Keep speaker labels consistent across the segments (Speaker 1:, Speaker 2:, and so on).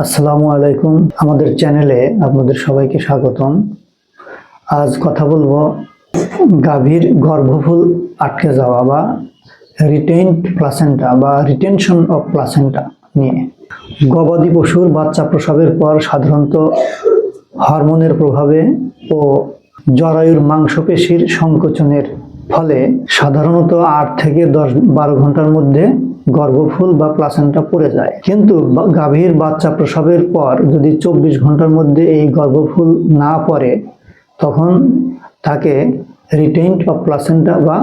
Speaker 1: আসসালামু আলাইকুম। আমাদের চ্যানেলে আপনাদের সবাইকে স্বাগতম। আজ কথা বলবো গাভীর গর্ভফুল আটকে যাওয়া বা রিটেইনড প্লাসেন্টা বা রিটেনশন অফ প্লাসেন্টা নিয়ে। গবাদি পশুর বাচ্চা প্রসবের পর সাধারণত হরমোনের প্রভাবে ও জরায়ুর মাংসপেশির সংকোচনের ফলে সাধারণত 8 থেকে 10-12 ঘন্টার মধ্যে গর্ভফুল বা প্লাসেন্টা পড়ে যায়। কিন্তু গাভীর বাচ্চা প্রসবের পর যদি 24 ঘন্টার মধ্যে এই গর্ভফুল না পড়ে, তখন তাকে রিটেইনড অফ প্লাসেন্টা বা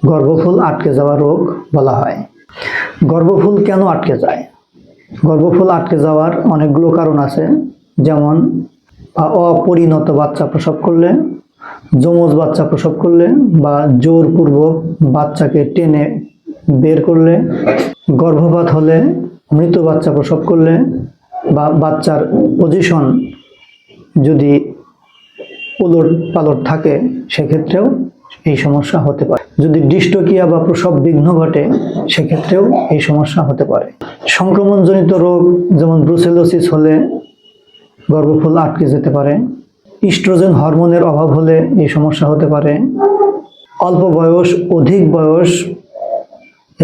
Speaker 1: গর্ভফুল আটকে যাওয়া রোগ বলা হয়। গর্ভফুল কেন আটকে যায়? গর্ভফুল আটকে যাওয়ার অনেকগুলো কারণ আছে, যেমন অপরিণত বাচ্চা প্রসব করলে, যমজ বাচ্চা প্রসব করলে বা জোরপূর্বক বাচ্চাকে টেনে বের করলে, গর্ভপাত হলে, মৃত বাচ্চা প্রসব করলে বা বাচ্চার পজিশন যদি উলট পালট থাকে, সেক্ষেত্রেও এই সমস্যা হতে পারে। যদি ডিস্টোকিয়া বা প্রসব বিঘ্ন ঘটে, সেক্ষেত্রেও এই সমস্যা হতে পারে। সংক্রমণজনিত রোগ যেমন ব্রুসেলোসিস হলে গর্ভফুল আটকে যেতে পারে। ইস্ট্রোজেন হরমোনের অভাব হলে এই সমস্যা হতে পারে। অল্প বয়স, অধিক বয়স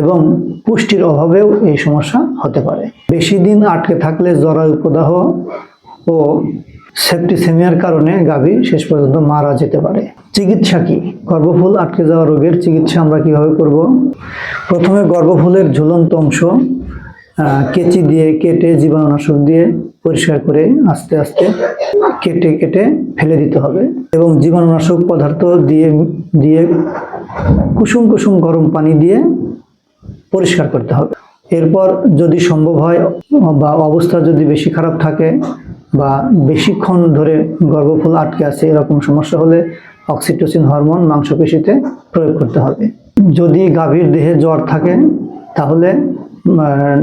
Speaker 1: এবং পুষ্টির অভাবেও এই সমস্যা হতে পারে। বেশি দিন আটকে থাকলে জরায়ু প্রদাহ ও সেপ্টিসেমিয়ার কারণে গাভী শেষ পর্যন্ত মারা যেতে পারে। চিকিৎসা কি? গর্ভফুল আটকে যাওয়া রোগের চিকিৎসা আমরা কিভাবে করব? প্রথমে গর্ভফুলের ঝুলন্ত অংশ কেচি দিয়ে কেটে জীবাণুনাশক দিয়ে পরিষ্কার করে আস্তে আস্তে কেটে কেটে ফেলে দিতে হবে এবং জীবাণুনাশক পদার্থ দিয়ে কুসুম কুসুম গরম পানি দিয়ে পরিষ্কার করতে হবে। এরপর যদি সম্ভব হয় বা অবস্থা যদি বেশি খারাপ থাকে বা বেশিক্ষণ ধরে গর্ভফুল আটকে আছে, এরকম সমস্যা হলে অক্সিটোসিন হরমোন মাংসপেশিতে প্রয়োগ করতে হবে। যদি গাভীর দেহে জ্বর থাকে, তাহলে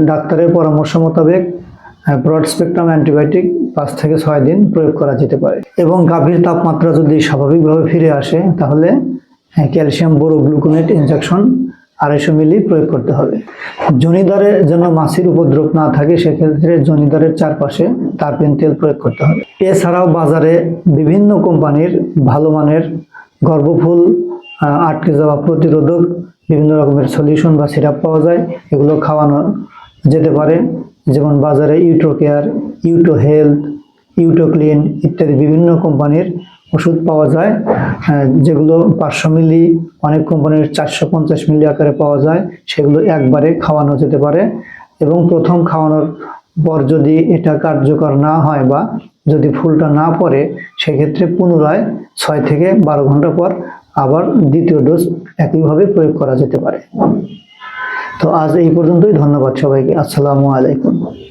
Speaker 1: ডাক্তারের পরামর্শ মোতাবেক ব্রড স্পেকট্রাম অ্যান্টিবায়োটিক 5 থেকে 6 দিন প্রয়োগ করা যেতে পারে। এবং গাভীর তাপমাত্রা যদি স্বাভাবিকভাবে ফিরে আসে, তাহলে ক্যালসিয়াম বোরোগ্লুকোনেট ইনজেকশন 250 মিলি প্রয়োগ করতে হবে। জনিদ্বারে যেন মাছির উপদ্রব না থাকে, সেক্ষেত্রে জনিদ্বারের চারপাশে তারপিন তেল প্রয়োগ করতে হবে। এছাড়াও বাজারে বিভিন্ন কোম্পানির ভালো মানের গর্ভফুল আটকে যাওয়া প্রতিরোধক বিভিন্ন রকমের সলিউশন বা সিরাপ পাওয়া যায়, এগুলো খাওয়ানো যেতে পারে। যেমন বাজারে ইউটোকেয়ার, ইউটো হেলথ, ইউটোক্লিন ইত্যাদি বিভিন্ন কোম্পানির ওষুধ পাওয়া যায়, যেগুলো 500 মিলি, অনেক কোম্পানির 450 মিলি আকারে পাওয়া যায়। সেগুলো একবারে খাওয়ানো যেতে পারে এবং প্রথম খাওয়ানোর পর যদি এটা কার্যকর না হয় বা যদি ফুলটা না পড়ে, সেক্ষেত্রে পুনরায় 6 থেকে 12 ঘন্টা পর আবার দ্বিতীয় ডোজ একইভাবে প্রয়োগ করা যেতে পারে। তো আজ এই পর্যন্তই। ধন্যবাদ সবাইকে। আসসালামু আলাইকুম।